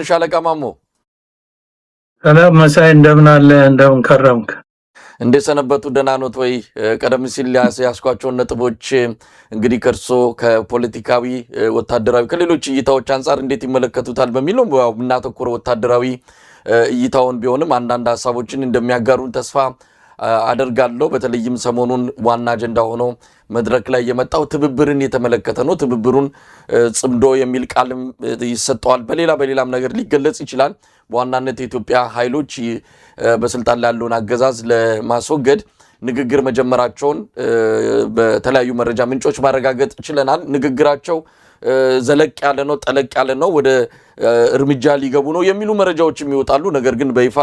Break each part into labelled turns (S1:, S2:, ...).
S1: ሻለቃ ማሞ
S2: ሰላም መሳይ እንደምን አለ እንደምን ከረምክ
S1: እንደሰነበቱ ደህና ኖት ወይ? ቀደም ሲል ያስኳቸው ነጥቦች እንግዲህ ከርሶ ከፖለቲካዊ ወታደራዊ ከሌሎች እይታዎች አንፃር እንዴት ይመለከቱታል በሚለው እናተኩረው ወታደራዊ እይታውን ቢሆንም አንዳንድ ሐሳቦችን እንደሚያጋሩን ተስፋ አደርጋለሁ። በተለይም ሰሞኑን ዋና አጀንዳ ሆኖ መድረክ ላይ የመጣው ትብብርን የተመለከተ ነው። ትብብሩን ጽምዶ የሚል ቃልም ይሰጠዋል። በሌላም ነገር ሊገለጽ ይችላል። በዋናነት የኢትዮጵያ ኃይሎች በስልጣን ላይ ያለውን አገዛዝ ለማስወገድ ንግግር መጀመራቸውን በተለያዩ መረጃ ምንጮች ማረጋገጥ ችለናል። ንግግራቸው ዘለቅ ያለ ነው፣ ጠለቅ ያለ ነው፣ ወደ እርምጃ ሊገቡ ነው የሚሉ መረጃዎችም ይወጣሉ። ነገር ግን በይፋ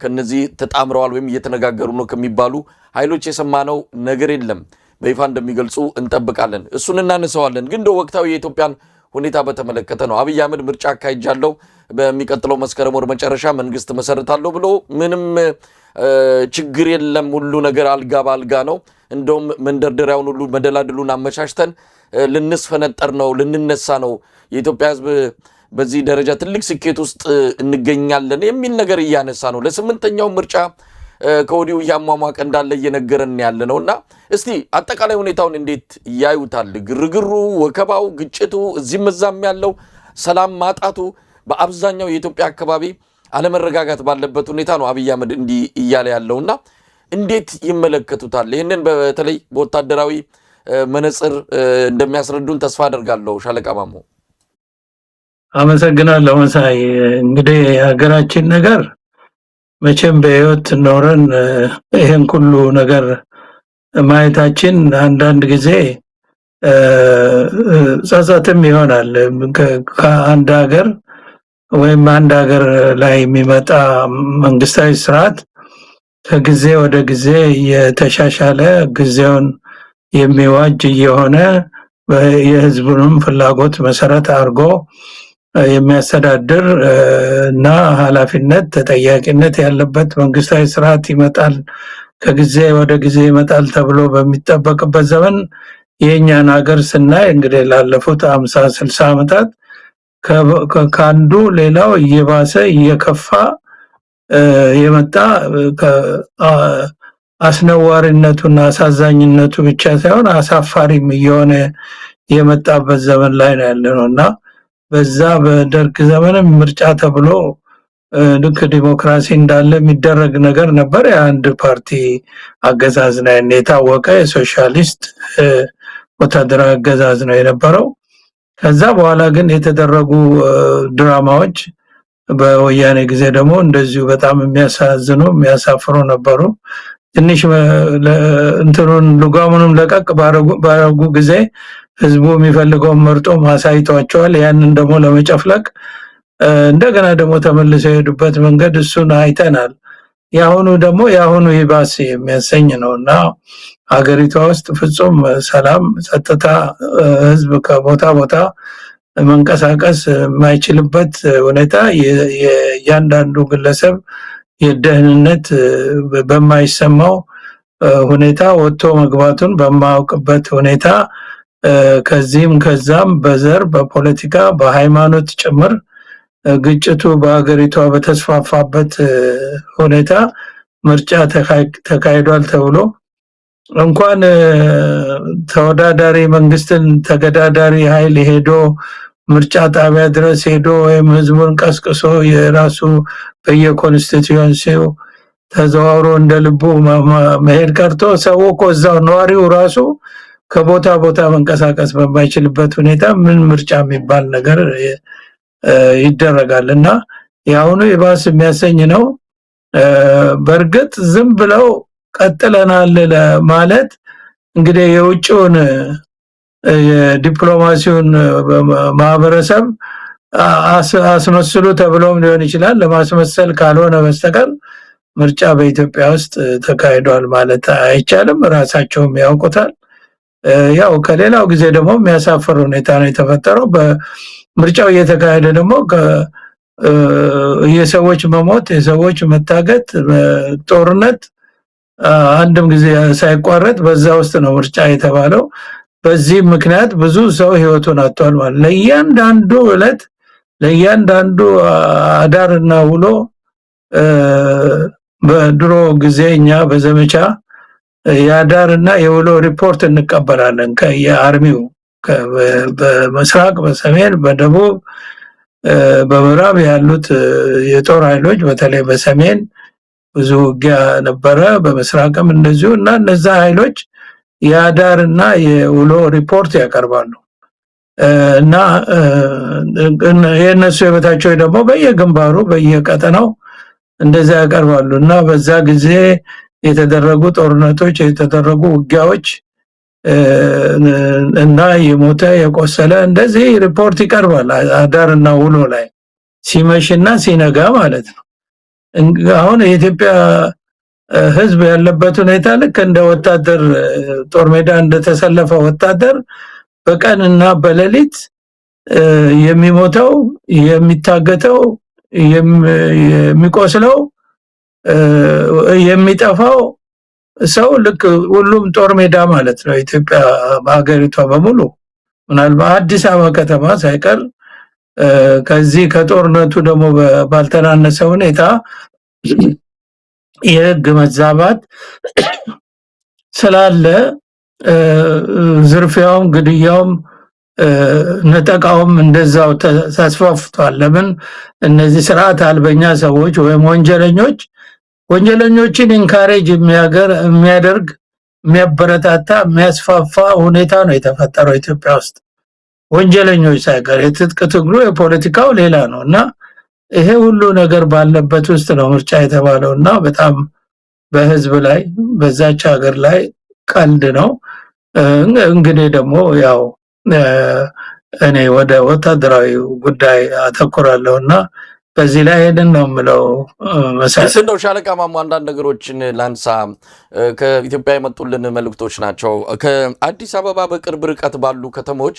S1: ከነዚህ ተጣምረዋል ወይም እየተነጋገሩ ነው ከሚባሉ ኃይሎች የሰማነው ነገር የለም። በይፋ እንደሚገልጹ እንጠብቃለን። እሱን እናነሳዋለን። ግን እንደው ወቅታዊ የኢትዮጵያን ሁኔታ በተመለከተ ነው። አብይ አህመድ ምርጫ አካሂጃለሁ በሚቀጥለው መስከረም ወር መጨረሻ መንግስት መሰረታለሁ ብሎ ምንም ችግር የለም፣ ሁሉ ነገር አልጋ ባልጋ ነው፣ እንደውም መንደርደሪያውን ሁሉ መደላድሉን አመቻችተን ልንስፈነጠር ነው፣ ልንነሳ ነው፣ የኢትዮጵያ ሕዝብ በዚህ ደረጃ ትልቅ ስኬት ውስጥ እንገኛለን የሚል ነገር እያነሳ ነው። ለስምንተኛው ምርጫ ከወዲሁ እያሟሟቀ እንዳለ እየነገረን ያለ ነውና እስቲ አጠቃላይ ሁኔታውን እንዴት ያዩታል? ግርግሩ፣ ወከባው፣ ግጭቱ፣ እዚህም እዛም ያለው ሰላም ማጣቱ፣ በአብዛኛው የኢትዮጵያ አካባቢ አለመረጋጋት ባለበት ሁኔታ ነው አብይ አህመድ እንዲህ እያለ ያለውና እንዴት ይመለከቱታል? ይህንን በተለይ በወታደራዊ መነጽር እንደሚያስረዱን ተስፋ አደርጋለሁ። ሻለቃ ማሞ
S2: አመሰግናለሁ መሳይ። እንግዲህ ሀገራችን ነገር መቼም በህይወት ኖረን ይሄን ሁሉ ነገር ማየታችን አንዳንድ ጊዜ ጸጸትም ይሆናል። ከአንድ ሀገር ወይም አንድ ሀገር ላይ የሚመጣ መንግስታዊ ስርዓት ከጊዜ ወደ ጊዜ የተሻሻለ ጊዜውን የሚዋጅ የሆነ የህዝቡንም ፍላጎት መሰረት አድርጎ የሚያስተዳድር እና ኃላፊነት ተጠያቂነት ያለበት መንግስታዊ ስርዓት ይመጣል፣ ከጊዜ ወደ ጊዜ ይመጣል ተብሎ በሚጠበቅበት ዘመን የኛን ሀገር ስናይ እንግዲህ ላለፉት 50-60 ዓመታት ከአንዱ ሌላው እየባሰ እየከፋ የመጣ አስነዋሪነቱና አሳዛኝነቱ ብቻ ሳይሆን አሳፋሪም እየሆነ የመጣበት ዘመን ላይ ነው ያለነውና በዛ በደርግ ዘመንም ምርጫ ተብሎ ልክ ዲሞክራሲ እንዳለ የሚደረግ ነገር ነበር። የአንድ ፓርቲ አገዛዝ ነው የታወቀ የሶሻሊስት ወታደራዊ አገዛዝ ነው የነበረው። ከዛ በኋላ ግን የተደረጉ ድራማዎች በወያኔ ጊዜ ደግሞ እንደዚሁ በጣም የሚያሳዝኑ የሚያሳፍሩ ነበሩ። ትንሽ እንትኑን ልጓሙንም ለቀቅ ባረጉ ጊዜ ህዝቡ የሚፈልገውን መርጦ ማሳይቷቸዋል። ያንን ደግሞ ለመጨፍለቅ እንደገና ደግሞ ተመልሰው የሄዱበት መንገድ እሱን አይተናል። ያሁኑ ይባስ የሚያሰኝ ነውና ሀገሪቷ ውስጥ ፍጹም ሰላም፣ ጸጥታ፣ ህዝብ ከቦታ ቦታ መንቀሳቀስ የማይችልበት ሁኔታ፣ የእያንዳንዱ ግለሰብ የደህንነት በማይሰማው ሁኔታ ወጥቶ መግባቱን በማያውቅበት ሁኔታ ከዚህም ከዛም በዘር በፖለቲካ በሃይማኖት ጭምር ግጭቱ በአገሪቷ በተስፋፋበት ሁኔታ ምርጫ ተካሂዷል ተብሎ እንኳን ተወዳዳሪ መንግስትን ተገዳዳሪ ኃይል ሄዶ ምርጫ ጣቢያ ድረስ ሄዶ ወይም ህዝቡን ቀስቅሶ የራሱ በየኮንስቲቲዩንሲው ተዘዋውሮ እንደልቡ መሄድ ቀርቶ ሰው እኮ እዛው ነዋሪው ራሱ ከቦታ ቦታ መንቀሳቀስ በማይችልበት ሁኔታ ምን ምርጫ የሚባል ነገር ይደረጋልና ያሁኑ ይባስ የሚያሰኝ ነው። በርግጥ ዝም ብለው ቀጥለናል ማለት እንግዲህ የውጭውን የዲፕሎማሲውን ማህበረሰብ አስመስሉ ተብሎም ሊሆን ይችላል። ለማስመሰል ካልሆነ በስተቀር ምርጫ በኢትዮጵያ ውስጥ ተካሂዷል ማለት አይቻልም። ራሳቸውም ያውቁታል። ያው ከሌላው ጊዜ ደግሞ የሚያሳፍር ሁኔታ ነው የተፈጠረው። በምርጫው እየተካሄደ ደግሞ የሰዎች መሞት፣ የሰዎች መታገት፣ ጦርነት አንድም ጊዜ ሳይቋረጥ በዛ ውስጥ ነው ምርጫ የተባለው። በዚህ ምክንያት ብዙ ሰው ህይወቱን አጥቷል ማለት ለእያንዳንዱ ዕለት ለእያንዳንዱ አዳርና ውሎ በድሮ ጊዜ እኛ በዘመቻ የአዳርና የውሎ ሪፖርት እንቀበላለን ከየአርሚው በምስራቅ በሰሜን በደቡብ በምዕራብ ያሉት የጦር ኃይሎች በተለይ በሰሜን ብዙ ውጊያ ነበረ በምስራቅም እንደዚሁ እና እነዛ ኃይሎች የአዳርና የውሎ ሪፖርት ያቀርባሉ እና የነሱ የበታቸው ደግሞ በየግንባሩ በየቀጠናው እንደዛ ያቀርባሉ እና በዛ ጊዜ የተደረጉ ጦርነቶች የተደረጉ ውጊያዎች እና የሞተ የቆሰለ እንደዚህ ሪፖርት ይቀርባል አዳርና ውሎ ላይ ሲመሽና ሲነጋ ማለት ነው። አሁን የኢትዮጵያ ህዝብ ያለበት ሁኔታ ልክ እንደ ወታደር ጦር ሜዳ እንደተሰለፈ ወታደር በቀንና በሌሊት የሚሞተው የሚታገተው የሚቆስለው የሚጠፋው ሰው ልክ ሁሉም ጦር ሜዳ ማለት ነው። ኢትዮጵያ በአገሪቷ በሙሉ ምናልባት አዲስ አበባ ከተማ ሳይቀር ከዚህ ከጦርነቱ ደግሞ ባልተናነሰ ሁኔታ የህግ መዛባት ስላለ ዝርፊያውም ግድያውም ነጠቃውም እንደዛው ተስፋፍቷል። ለምን እነዚህ ስርዓት አልበኛ ሰዎች ወይም ወንጀለኞችን ኢንካሬጅ የሚያደርግ የሚያበረታታ የሚያስፋፋ ሁኔታ ነው የተፈጠረው ኢትዮጵያ ውስጥ ወንጀለኞች ሳይቀር የትጥቅ ትግሉ የፖለቲካው ሌላ ነው እና ይሄ ሁሉ ነገር ባለበት ውስጥ ነው ምርጫ የተባለውና በጣም በህዝብ ላይ በዛች ሀገር ላይ ቀልድ ነው። እንግዲህ ደግሞ ያው እኔ ወደ ወታደራዊ ጉዳይ አተኩራለሁና በዚህ ላይ ሄደን ነው የምለው።
S1: እንደው ሻለቃ ማሞ አንዳንድ ነገሮችን ላንሳ። ከኢትዮጵያ የመጡልን መልእክቶች ናቸው። ከአዲስ አበባ በቅርብ ርቀት ባሉ ከተሞች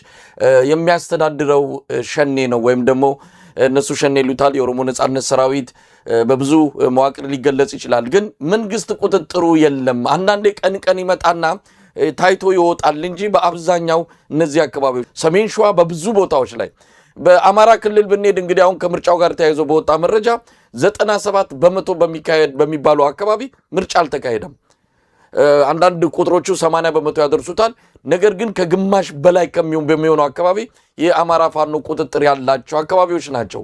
S1: የሚያስተዳድረው ሸኔ ነው ወይም ደግሞ እነሱ ሸኔ ይሉታል የኦሮሞ ነጻነት ሰራዊት በብዙ መዋቅር ሊገለጽ ይችላል። ግን መንግስት ቁጥጥሩ የለም። አንዳንዴ ቀን ይመጣና ታይቶ ይወጣል እንጂ በአብዛኛው እነዚህ አካባቢዎች ሰሜን ሸዋ በብዙ ቦታዎች ላይ በአማራ ክልል ብንሄድ እንግዲህ አሁን ከምርጫው ጋር ተያይዞ በወጣ መረጃ 97% በሚባለው አካባቢ ምርጫ አልተካሄደም። አንዳንድ ቁጥሮቹ 80% ያደርሱታል። ነገር ግን ከግማሽ በላይ በሚሆነው አካባቢ የአማራ ፋኖ ቁጥጥር ያላቸው አካባቢዎች ናቸው።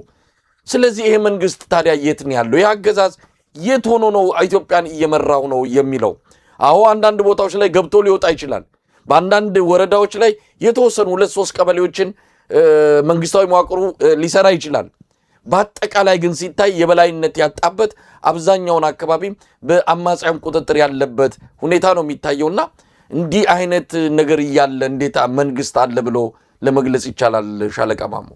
S1: ስለዚህ ይሄ መንግስት ታዲያ የት ነው ያለው? ይህ አገዛዝ የት ሆኖ ነው ኢትዮጵያን እየመራው ነው የሚለው? አዎ አንዳንድ ቦታዎች ላይ ገብቶ ሊወጣ ይችላል። በአንዳንድ ወረዳዎች ላይ የተወሰኑ 2-3 ቀበሌዎችን መንግስታዊ መዋቅሩ ሊሰራ ይችላል። በአጠቃላይ ግን ሲታይ የበላይነት ያጣበት አብዛኛውን አካባቢ በአማጽያን ቁጥጥር ያለበት ሁኔታ ነው የሚታየውና እንዲህ አይነት ነገር እያለ እንዴት መንግስት አለ ብሎ ለመግለጽ ይቻላል? ሻለቃ ማሞ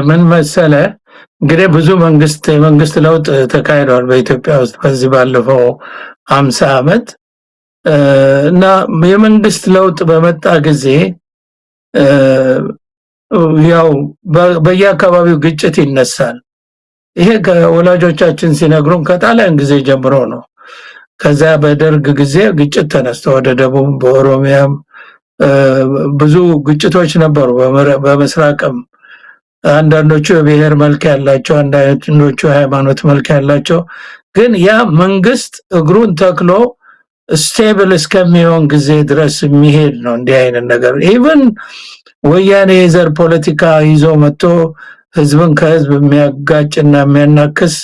S2: ምን መሰለ እንግዲህ ብዙ የመንግስት ለውጥ ተካሂዷል በኢትዮጵያ ውስጥ በዚህ ባለፈው 50 ዓመት እና የመንግስት ለውጥ በመጣ ጊዜ ያው በየአካባቢው ግጭት ይነሳል። ይሄ ከወላጆቻችን ሲነግሩን ከጣሊያን ጊዜ ጀምሮ ነው። ከዛ በደርግ ጊዜ ግጭት ተነስቶ ወደ ደቡብ በኦሮሚያም ብዙ ግጭቶች ነበሩ። በመስራቅም አንዳንዶቹ የብሔር መልክ ያላቸው አንዳንዶቹ ሃይማኖት መልክ ያላቸው ግን ያ መንግስት እግሩን ተክሎ ስቴብል እስከሚሆን ጊዜ ድረስ የሚሄድ ነው። እንዲህ አይነት ነገር ኢቭን ወያኔ የዘር ፖለቲካ ይዞ መጥቶ ህዝብን ከህዝብ የሚያጋጭና የሚያናክስ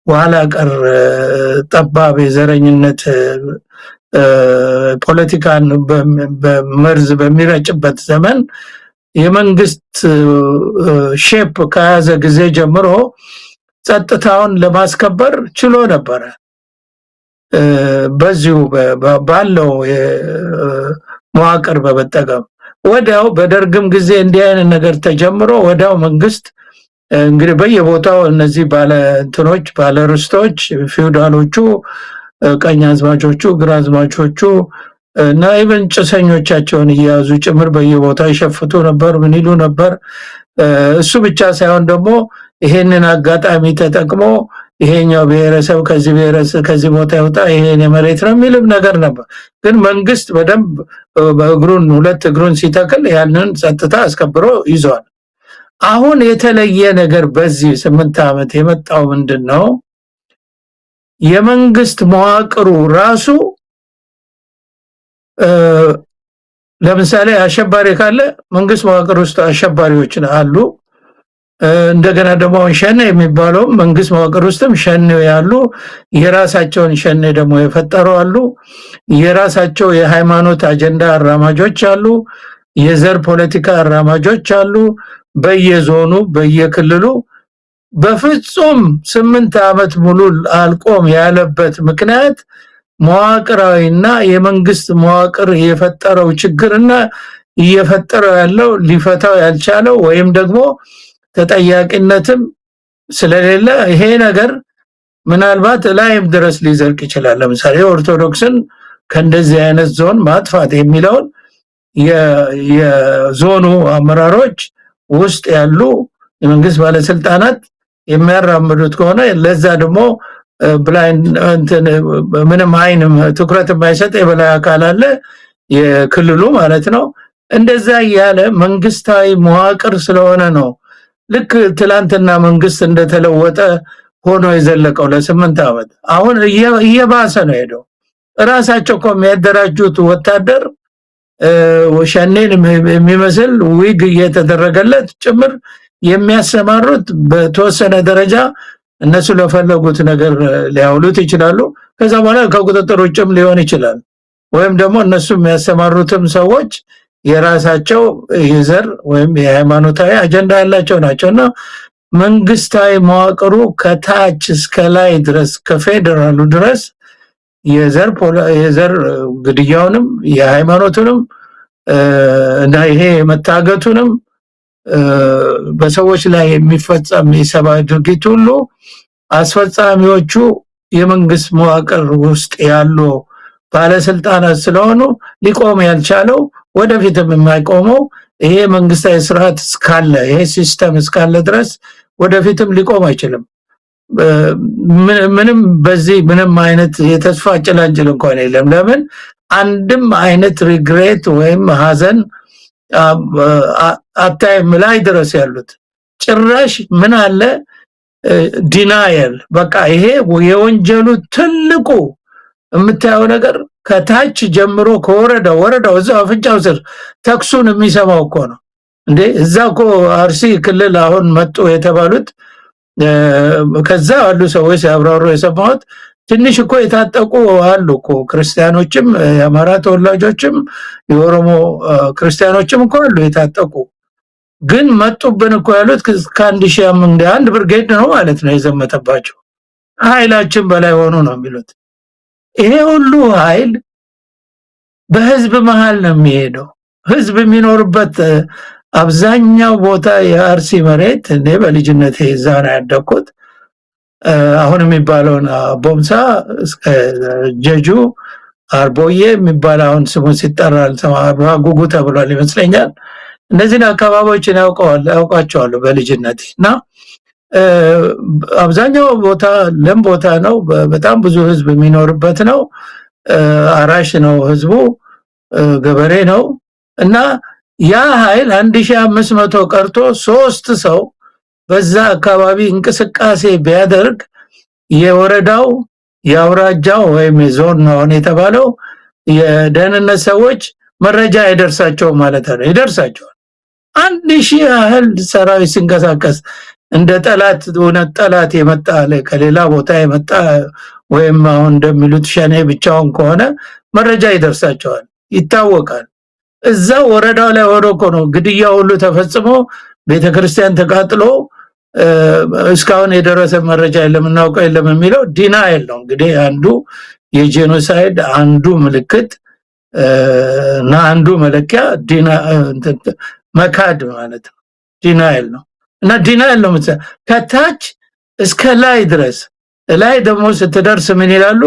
S2: ኋላ ቀር ጠባብ የዘረኝነት ፖለቲካን በመርዝ በሚረጭበት ዘመን የመንግስት ሼፕ ከያዘ ጊዜ ጀምሮ ጸጥታውን ለማስከበር ችሎ ነበር። በዚሁ ባለው መዋቅር በመጠቀም ወዲያው በደርግም ጊዜ እንዲህ አይነት ነገር ተጀምሮ ወዲያው መንግስት እንግዲህ በየቦታው እነዚህ ባለ ርስቶች ፊውዳሎቹ ቀኛዝማቾቹ ግራዝማቾቹ እና ኢቭን ጭሰኞቻቸውን እያያዙ ጭምር በየቦታው ይሸፍቱ ነበር። ምን ይሉ ነበር? እሱ ብቻ ሳይሆን ደግሞ ይሄንን አጋጣሚ ተጠቅሞ ይሄኛው ብሔረሰብ ከዚህ ቦታ ይወጣ ይሄን የመሬት ነው የሚልም ነገር ነበር። ግን መንግስት በደንብ ሁለት እግሩን ሲተክል ያንን ጸጥታ አስከብሮ ይዟል። አሁን የተለየ ነገር በዚህ 8 ዓመት የመጣው ምንድነው? የመንግስት መዋቅሩ ራሱ ለምሳሌ አሸባሪ ካለ መንግስት መዋቅር ውስጥ አሸባሪዎች አሉ። እንደገና ደግሞ ሸኔ የሚባለው መንግስት መዋቅር ውስጥም ሸኔ ያሉ የራሳቸውን ሸኔ ደግሞ የፈጠሩ አሉ። የራሳቸው የሃይማኖት አጀንዳ አራማጆች አሉ። የዘር ፖለቲካ አራማጆች አሉ። በየዞኑ በየክልሉ በፍጹም 8 ዓመት ሙሉ አልቆም ያለበት ምክንያት መዋቅራዊና የመንግስት መዋቅር የፈጠረው ችግርና እየፈጠረው ያለው ሊፈታው ያልቻለው ወይም ደግሞ ተጠያቂነትም ስለሌለ ይሄ ነገር ምናልባት ላይም ድረስ ሊዘልቅ ይችላል። ለምሳሌ ኦርቶዶክስን ከእንደዚህ አይነት ዞን ማጥፋት የሚለውን የዞኑ አመራሮች ውስጥ ያሉ የመንግስት ባለስልጣናት የሚያራምዱት ከሆነ ለዛ ደግሞ ብላይንድ ምንም አይንም ትኩረት የማይሰጥ የበላይ አካል አለ የክልሉ ማለት ነው። እንደዛ ያለ መንግስታዊ መዋቅር ስለሆነ ነው ልክ ትላንትና መንግስት እንደተለወጠ ሆኖ የዘለቀው ለ8 ዓመት። አሁን እየባሰ ነው ሄደው ራሳቸው የሚያደራጁት ወታደር ወሸኔን የሚመስል ዊግ እየተደረገለት ጭምር የሚያሰማሩት በተወሰነ ደረጃ እነሱ ለፈለጉት ነገር ሊያውሉት ይችላሉ። ከዛ በኋላ ከቁጥጥር ውጭም ሊሆን ይችላል። ወይም ደግሞ እነሱ የሚያሰማሩትም ሰዎች የራሳቸው የዘር ወይም የሃይማኖታዊ አጀንዳ ያላቸው ናቸውና መንግስታዊ መዋቅሩ ከታች እስከ ላይ ድረስ ከፌደራሉ ድረስ የዘር ግድያውንም የሃይማኖቱንም እና ይሄ መታገቱንም በሰዎች ላይ የሚፈጸም የሰብአዊ ድርጊት ሁሉ አስፈጻሚዎቹ የመንግስት መዋቅር ውስጥ ያሉ ባለስልጣናት ስለሆኑ ሊቆም ያልቻለው ወደፊትም የማይቆመው ይሄ መንግስታዊ ስርዓት እስካለ ይሄ ሲስተም እስካለ ድረስ ወደፊትም ሊቆም አይችልም። ምንም በዚህ ምንም አይነት የተስፋ ጭላንጭል እንኳን የለም። ለምን አንድም አይነት ሪግሬት ወይም ሀዘን አታይም ላይ ድረስ ያሉት ጭራሽ ምን አለ ዲናየል በቃ ይሄ የወንጀሉ ትልቁ የምታየው ነገር ከታች ጀምሮ ከወረዳው እዛው አፍንጫው ስር ተክሱን የሚሰማው እኮ ነው እንዴ። እዛው አርሲ ክልል አሁን መጡ የተባሉት ከዛ ያሉ ሰዎች ያብራሩ የሰማሁት ትንሽ እኮ የታጠቁ አሉ እኮ ክርስቲያኖችም የአማራ ተወላጆችም የኦሮሞ ክርስቲያኖችም እኮ አሉ የታጠቁ። ግን መጡብን እኮ ያሉት ከአንድ ሺህ አንድ ብርጌድ ነው ማለት ነው የዘመተባቸው። ኃይላችን በላይ ሆኖ ነው የሚሉት። ይሄ ሁሉ ኃይል በህዝብ መሃል ነው የሚሄደው። ህዝብ የሚኖርበት አብዛኛው ቦታ የአርሲ መሬት እኔ በልጅነቴ እዛ ነው ያደኩት። አሁን የሚባለውን ቦምሳ እስከ ጀጁ አርቦዬ የሚባል አሁን ስሙ ሲጠራ ጉጉ ተብሏል ይመስለኛል። እነዚህን አካባቢዎችን ያውቃቸዋለሁ በልጅነቴና አብዛኛው ቦታ ለም ቦታ ነው። በጣም ብዙ ህዝብ የሚኖርበት ነው። አራሽ ነው ህዝቡ፣ ገበሬ ነው። እና ያ ኃይል 1500 ቀርቶ 3 ሰው በዛ አካባቢ እንቅስቃሴ ቢያደርግ የወረዳው የአውራጃው ወይም የዞን ነው የተባለው የደህንነት ሰዎች መረጃ አይደርሳቸው ማለት ነው። ይደርሳቸው 1000 ያህል ሰራዊት ሲንቀሳቀስ እንደ ጠላት እውነት ጠላት የመጣ ከሌላ ቦታ የመጣ ወይም አሁን እንደሚሉት ሸኔ ብቻውን ከሆነ መረጃ ይደርሳቸዋል፣ ይታወቃል። እዛ ወረዳው ላይ ወሮኮ ነው ግድያ ሁሉ ተፈጽሞ ቤተክርስቲያን ተቃጥሎ እስካሁን የደረሰ መረጃ የለምናውቀው የለም የሚለው ዲናይል ነው። እንግዲህ አንዱ የጄኖሳይድ አንዱ ምልክት እና አንዱ መለኪያ መካድ ማለት ነው። ዲናይል ነው እና ዲናይል ነው ከታች እስከ ላይ ድረስ። ላይ ደግሞ ስትደርስ ምን ይላሉ?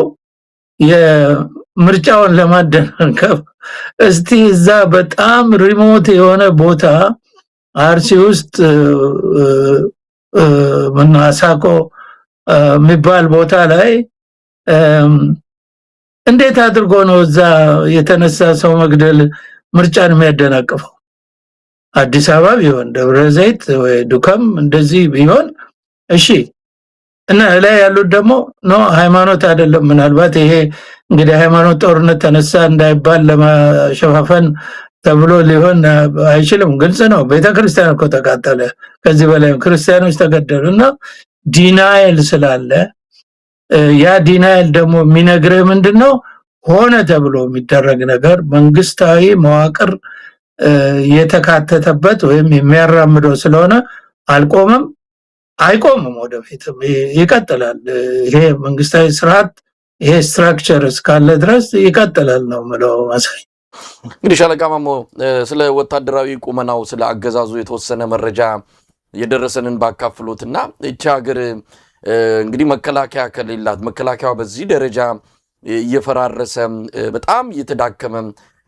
S2: የምርጫውን ለማደናቀፍ እስቲ እዛ በጣም ሪሞት የሆነ ቦታ አርሲ ውስጥ መናሳቆ የሚባል ቦታ ላይ እንዴት አድርጎ ነው እዛ የተነሳ ሰው መግደል ምርጫን የሚያደናቅፈው? አዲስ አበባ ቢሆን ደብረ ዘይት ወይ ዱከም እንደዚህ ቢሆን እሺ እና ላይ ያሉት ደግሞ ነው ሃይማኖት አይደለም ምናልባት ይሄ እንግዲህ ሃይማኖት ጦርነት ተነሳ እንዳይባል ለማሸፋፈን ተብሎ ሊሆን አይችልም ግልጽ ነው ቤተክርስቲያን እኮ ተቃጠለ ከዚህ በላይ ክርስቲያኖች ተገደሉና ዲናይል ስላለ ያ ዲናይል ደግሞ የሚነግረው ምንድነው ሆነ ተብሎ የሚደረግ ነገር መንግስታዊ መዋቅር የተካተተበት ወይም የሚያራምደው ስለሆነ አልቆመም አይቆምም ወደፊት ይቀጥላል ይሄ መንግስታዊ ስርዓት ይሄ ስትራክቸር እስካለ ድረስ ይቀጥላል ነው ማለት ማሳይ
S1: እንግዲህ ሻለቃ ማሞ ስለ ወታደራዊ ቁመናው ስለ አገዛዙ የተወሰነ መረጃ የደረሰንን ባካፍሎትና እቺ ሀገር እንግዲህ መከላከያ ከሌላት መከላከያው በዚህ ደረጃ እየፈራረሰ በጣም እየተዳከመ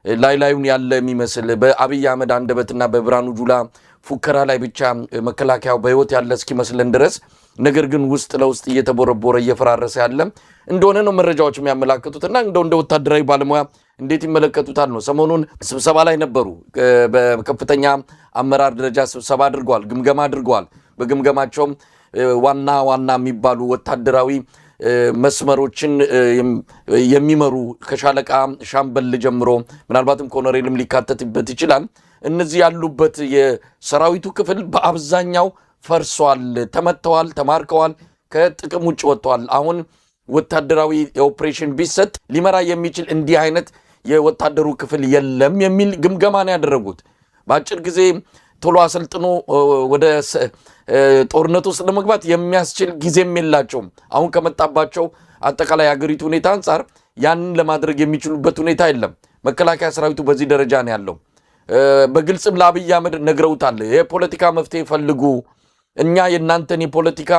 S1: ላይላዩን ያለ የሚመስል በአብይ አህመድ አንደበትና በብራኑ ጁላ ፉከራ ላይ ብቻ መከላከያው በህይወት ያለ እስኪመስለን ድረስ ነገር ግን ውስጥ ለውስጥ እየተቦረቦረ እየፈራረሰ ያለ እንደሆነ ነው መረጃዎች የሚያመላክቱትና እንደ ወታደራዊ ባለሙያ እንዴት ይመለከቱታል ነው ሰሞኑን ስብሰባ ላይ ነበሩ በከፍተኛ አመራር ደረጃ ስብሰባ አድርገዋል ግምገማ አድርገዋል በግምገማቸውም ዋና የሚባሉ ወታደራዊ መስመሮችን የሚመሩ ከሻለቃ ሻምበል ጀምሮ ምናልባትም ኮሎኔልም ሊካተትበት ይችላል እነዚህ ያሉበት የሰራዊቱ ክፍል በአብዛኛው ፈርሷል ተመተዋል ተማርከዋል ከጥቅም ውጭ ወጥተዋል አሁን ወታደራዊ ኦፕሬሽን ቢሰጥ ሊመራ የሚችል እንዲህ አይነት የወታደሩ ክፍል የለም የሚል ግምገማ ነው ያደረጉት በአጭር ጊዜ ቶሎ አሰልጥኖ ወደ ጦርነቱ ውስጥ ለመግባት የሚያስችል ጊዜም የላቸውም አሁን ከመጣባቸው አጠቃላይ ሀገሪቱ ሁኔታ አንፃር ያንን ለማድረግ የሚችሉበት ሁኔታ የለም መከላከያ ሰራዊቱ በዚህ ደረጃ ነው ያለው በግልጽም ለአብይ አህመድ ነግረውታል የፖለቲካ መፍትሄ ፈልጉ እኛ የናንተን የፖለቲካ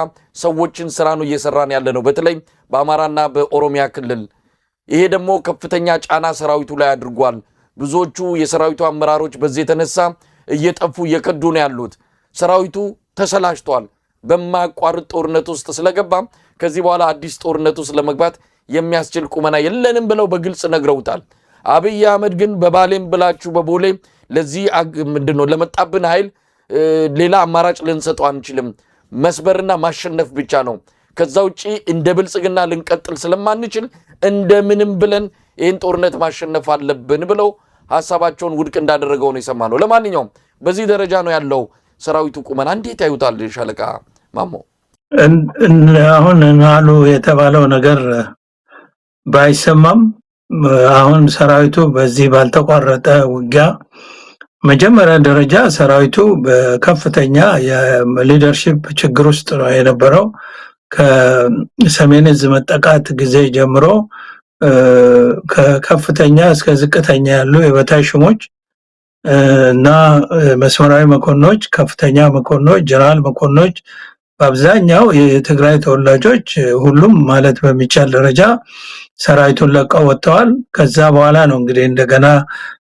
S1: ሰዎችን ስራ ነው እየሰራን ያለ ነው በተለይ በአማራና በኦሮሚያ ክልል ይሄ ደግሞ ከፍተኛ ጫና ሰራዊቱ ላይ አድርጓል ብዙዎቹ የሰራዊቱ አመራሮች በዚህ የተነሳ እየጠፉ እየከዱ ነው ያሉት ሰራዊቱ ተሰላሽቷል በማቋርጥ ጦርነት ውስጥ ስለገባ ከዚህ በኋላ አዲስ ጦርነት ውስጥ ለመግባት የሚያስችል ቁመና የለንም ብለው በግልጽ ነግረውታል አብይ አህመድ ግን በባሌም ብላችሁ በቦሌ ለዚህ ምንድነው ለመጣብን ኃይል ሌላ አማራጭ ልንሰጠው አንችልም መስበርና ማሸነፍ ብቻ ነው ከዛ ውጪ እንደ ብልጽግና ልንቀጥል ስለማንችል እንደምንም ብለን ይሄን ጦርነት ማሸነፍ አለብን ብለው ሐሳባቸውን ውድቅ እንዳደረገው ነው የሰማነው ለማንኛውም በዚህ ደረጃ ነው ያለው ሰራዊቱ ቁመና እንዴት ያዩታል ሻለቃ ማሞ
S2: አሁን አሉ የተባለው ነገር ባይሰማም አሁን ሰራዊቱ በዚህ ባልተቋረጠ ውጊያ መጀመሪያ ደረጃ ሰራዊቱ በከፍተኛ የሊደርሺፕ ችግር ውስጥ ነው የነበረው ከሰሜን ዕዝ መጠቃት ጊዜ ጀምሮ ከከፍተኛ እስከ ዝቅተኛ ያሉ የበታይ ሹሞች እና መስመራዊ መኮንኖች ከፍተኛ መኮንኖች ጀነራል መኮንኖች በአብዛኛው የትግራይ ተወላጆች ሁሉም ማለት በሚቻል ደረጃ ሰራዊቱን ለቀው ወጥተዋል ከዛ በኋላ ነው እንግዲህ እንደገና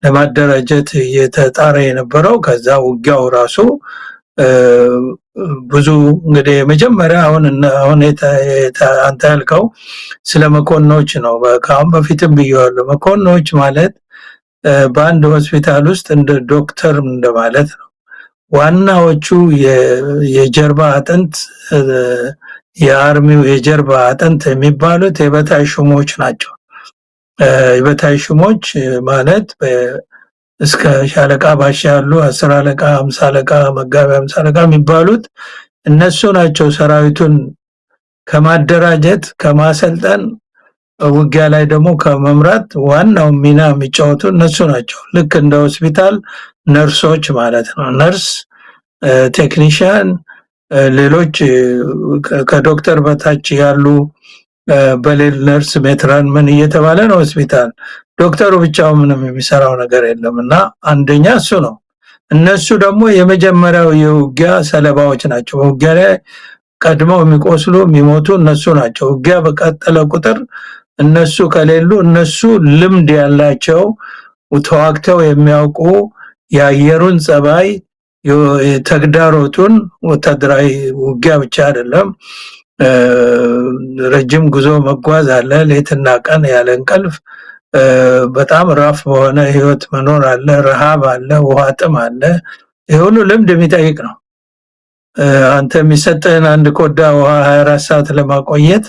S2: ለማደራጀት የተጣረ የነበረው ከዛ ውጊያው ራሱ ብዙ እንግዲህ መጀመሪያ አሁን አንተ ያልከው ስለ መኮንኖች ነው ከአሁን በፊትም ብየዋለሁ መኮንኖች ማለት በአንድ ሆስፒታል ውስጥ እንደ ዶክተር እንደማለት ነው ዋናዎቹ የጀርባ አጥንት የአርሚው የጀርባ አጥንት የሚባሉት የበታይ ሹሞች ናቸው የበታይ ሹሞች ማለት እስከ ሻለቃ ባሻ ያሉ 10 አለቃ 50 አለቃ መጋቢ 50 አለቃ የሚባሉት እነሱ ናቸው ሰራዊቱን ከማደራጀት ከማሰልጠን ውጊያ ላይ ደግሞ ከመምራት ዋናው ሚና የሚጫወቱ እነሱ ናቸው ልክ እንደ ሆስፒታል ነርሶች ማለት ነው ነርስ ቴክኒሻን ሌሎች ከዶክተር በታች ያሉ በሌል ነርስ ሜትራን ምን እየተባለ ነው ሆስፒታል ዶክተሩ ብቻው ምንም የሚሰራው ነገር የለምና አንደኛ እሱ ነው እነሱ ደግሞ የመጀመሪያው የውጊያ ሰለባዎች ናቸው ውጊያ ላይ ቀድመው የሚቆስሉ የሚሞቱ እነሱ ናቸው ውጊያ በቀጠለ ቁጥር እነሱ ከሌሉ እነሱ ልምድ ያላቸው ተዋግተው የሚያውቁ የአየሩን ጸባይ ተግዳሮቱን ወታደራዊ ውጊያ ብቻ አይደለም ረጅም ጉዞ መጓዝ አለ ሌትና ቀን ያለ እንቅልፍ በጣም ራፍ በሆነ ህይወት መኖር አለ ረሃብ አለ ውሃ ጥም አለ የሁሉ ልምድ የሚጠይቅ ነው። አንተ የሚሰጥህን አንድ ኮዳ ውሃ 24 ሰዓት ለማቆየት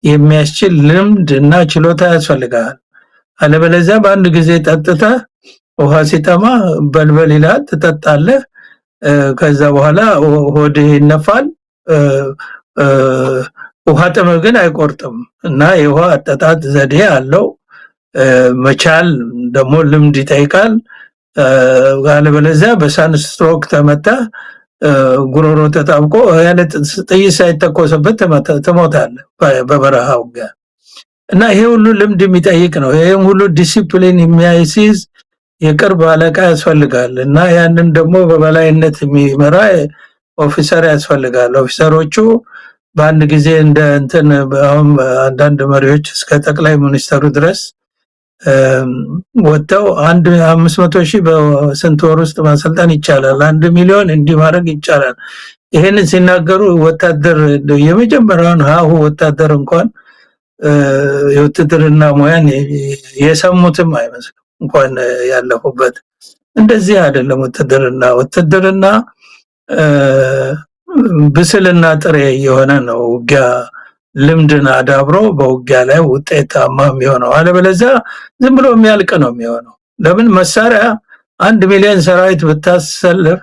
S2: የሚያስችል ልምድ እና ችሎታ ያስፈልጋል። አለበለዚያ በአንድ ጊዜ ጠጥተህ ውሃ ሲጠማ በልበል ይላል፣ ትጠጣለህ። ከዛ በኋላ ሆድህ ይነፋል። ውሃ ጥምህ ግን አይቆርጥም እና የውሃ አጠጣጥ ዘዴ አለው። መቻል ደግሞ ልምድ ይጠይቃል። አለበለዚያ በሳንስትሮክ ተመታ ጉሮሮ ተጣብቆ ያለ ጥይት ሳይተኮስበት ትሞታለህ በበረሃው ጋር እና ይሄ ሁሉ ልምድ የሚጠይቅ ነው። ይሄ ሁሉ ዲሲፕሊን የሚያይዝ የቅርብ አለቃ ያስፈልጋል እና ያንን ደግሞ በበላይነት የሚመራ ኦፊሰር ያስፈልጋል። ኦፊሰሮቹ በአንድ ጊዜ እንደ እንትን አንዳንድ መሪዎች እስከ ጠቅላይ ሚኒስተሩ ድረስ ወጥተው 500,000 በስንት ወር ውስጥ ማሰልጠን ይቻላል፣ 1 ሚሊዮን እንዲህ ማድረግ ይቻላል። ይሄንን ሲናገሩ ወታደር የመጀመሪያውን ሀሁ ወታደር እንኳን የውትድርና ሙያን የሰሙትም አይመስልም እንኳን ያለፉበት። እንደዚህ አይደለም ውትድርና ብስልና ጥሬ የሆነ ነው። ውጊያ ልምድን አዳብሮ በውጊያ ላይ ውጤታማ የሚሆነው፣ አለበለዚያ ዝም ብሎ የሚያልቅ ነው የሚሆነው። ለምን መሳሪያ 1 ሚሊዮን ሰራዊት ብታሰልፍ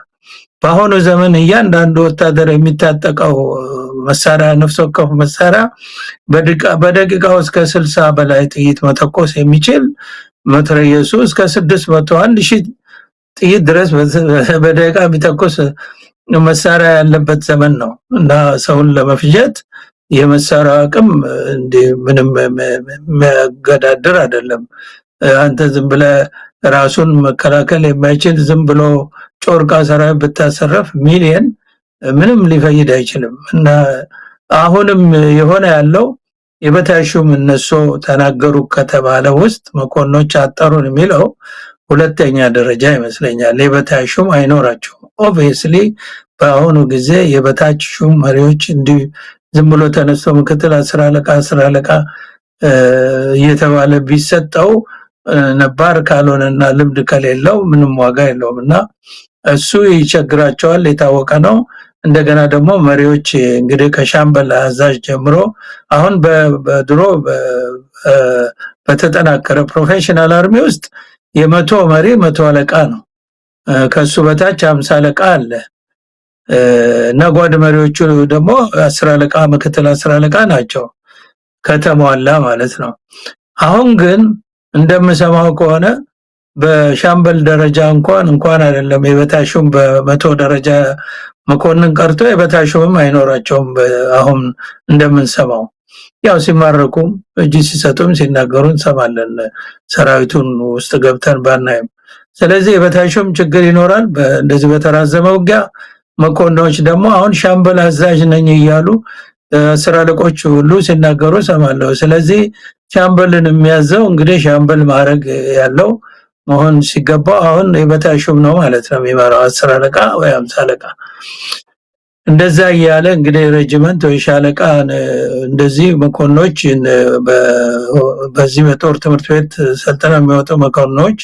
S2: በአሁኑ ዘመን እያንዳንዱ ወታደር የሚታጠቀው መሳሪያ ነፍስ ወከፍ መሳሪያ በደቂቃው እስከ 60 በላይ ጥይት መተኮስ የሚችል መትረየሱ እስከ 600-1000 ጥይት ድረስ በደቂቃ የሚተኮስ መሳሪያ ያለበት ዘመን ነው እና ሰውን ለመፍጀት የመሳሪያ አቅም እንደ ምንም መገዳደር አይደለም። አንተ ዝም ብለህ ራሱን መከላከል የማይችል ዝም ብሎ ጮርቃ ሰራዊት ብታሰረፍ ሚሊየን ምንም ሊፈይድ አይችልም እና አሁንም የሆነ ያለው የበታሹም እነሱ ተናገሩ ከተባለ ውስጥ መኮንኖች አጠሩን የሚለው ሁለተኛ ደረጃ ይመስለኛል። የበታሹም አይኖራቸውም። ኦብቪየስሊ በአሁኑ ጊዜ የበታች ሹም መሪዎች እንዲህ ዝም ብሎ ተነስቶ ምክትል 10 አለቃ እየተባለ ቢሰጠው ነባር ካልሆነና ልምድ ከሌለው ምንም ዋጋ የለውም እና እሱ ይቸግራቸዋል፣ የታወቀ ነው። እንደገና ደግሞ መሪዎች እንግዲህ ከሻምበል አዛዥ ጀምሮ አሁን በድሮ በተጠናከረ ፕሮፌሽናል አርሚ ውስጥ የመቶ መሪ 100 አለቃ ነው። ከሱ በታች 50 አለቃ አለ እና ጓድ መሪዎቹ ደግሞ 10 አለቃ ምክትል 10 አለቃ ናቸው ከተሟላ ማለት ነው። አሁን ግን እንደምሰማው ከሆነ በሻምበል ደረጃ እንኳን አይደለም የበታሹም በመቶ ደረጃ መኮንን ቀርቶ የበታሹም አይኖራቸውም። አሁን እንደምንሰማው ያው ሲማረኩ እጅ ሲሰጡም ሲናገሩ እንሰማለን፣ ሰራዊቱን ውስጥ ገብተን ባናይም። ስለዚህ የበታሹም ችግር ይኖራል እንደዚህ በተራዘመ ውጊያ። መኮንኖች ደግሞ አሁን ሻምበል አዛዥ ነኝ እያሉ ስራ አለቆች ሁሉ ሲናገሩ ሰማለሁ። ስለዚህ ሻምበልን የሚያዘው እንግዲህ ሻምበል ማዕረግ ያለው መሆን ሲገባው አሁን የበታሹም ነው ማለት ነው የሚመራው 10 አለቃ ወይ 50 አለቃ እንደዛ እያለ እንግዲህ ሬጂመንት ወይ ሻለቃ እንደዚህ መኮንኖች በዚህ በጦር ትምህርት ቤት ሰልጥነው የሚወጡ መኮንኖች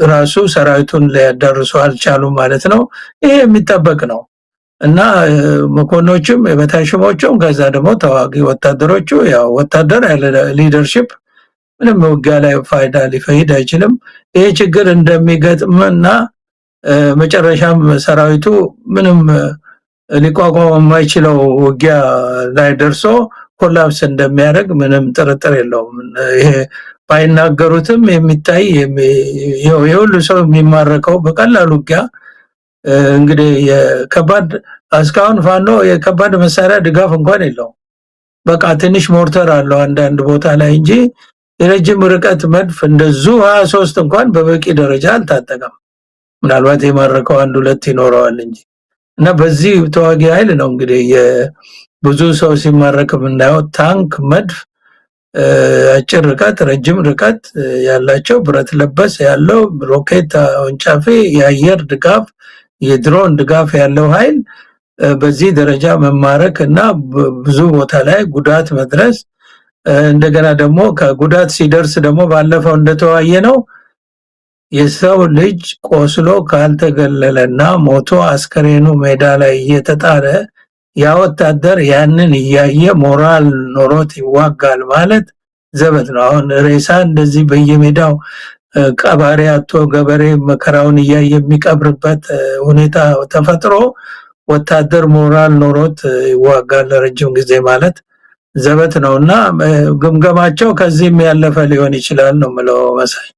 S2: ራሱ ሰራዊቱን ሊያዳርሱ አልቻሉም ማለት ነው። ይሄ የሚጠበቅ ነው እና መኮንኖችም የበታሹሞቹም ከዛ ደግሞ ተዋጊ ወታደሮቹ ያው ወታደር ያለ ሊደርሺፕ ምንም ውጊያ ላይ ፋይዳ ሊፈይድ አይችልም። ይሄ ችግር እንደሚገጥምና መጨረሻም ሰራዊቱ ምንም ሊቋቋም የማይችለው ውጊያ ላይ ደርሶ ኮላፕስ እንደሚያደርግ ምንም ጥርጥር የለውም። ይሄ ባይናገሩትም የሚታይ የሁሉ ሰው የሚማረከው በቀላሉ ውጊያ እንግዲህ የከባድ እስካሁን ፋኖ የከባድ መሳሪያ ድጋፍ እንኳን የለውም። በቃ ትንሽ ሞርተር አለው አንዳንድ ቦታ ላይ እንጂ የረጅም ርቀት መድፍ እንደዙ 23 እንኳን በበቂ ደረጃ አልታጠቀም። ምናልባት የማረከው 1-2 ይኖረዋል እንጂ እና በዚህ ተዋጊ ኃይል ነው እንግዲህ ብዙ ሰው ሲማረክ የምናየው። ታንክ፣ መድፍ፣ አጭር ርቀት፣ ረጅም ርቀት ያላቸው ብረት ለበስ ያለው ሮኬት ወንጫፊ፣ የአየር ድጋፍ፣ የድሮን ድጋፍ ያለው ኃይል በዚህ ደረጃ መማረክ እና ብዙ ቦታ ላይ ጉዳት መድረስ እንደገና ደግሞ ከጉዳት ሲደርስ ደግሞ ባለፈው እንደተዋየ ነው የሰው ልጅ ቆስሎ ካልተገለለና ሞቶ አስከሬኑ ሜዳ ላይ እየተጣለ ያ ወታደር ያንን እያየ ሞራል ኖሮት ይዋጋል ማለት ዘበት ነው። አሁን ሬሳ እንደዚህ በየሜዳው ቀባሪ አጥቶ ገበሬ መከራውን እያየ የሚቀብርበት ሁኔታ ተፈጥሮ ወታደር ሞራል ኖሮት ይዋጋል ለረጅም ጊዜ ማለት ዘበት ነውና ግምገማቸው ከዚህም ያለፈ ሊሆን ይችላል ነው የምለው መሳይ።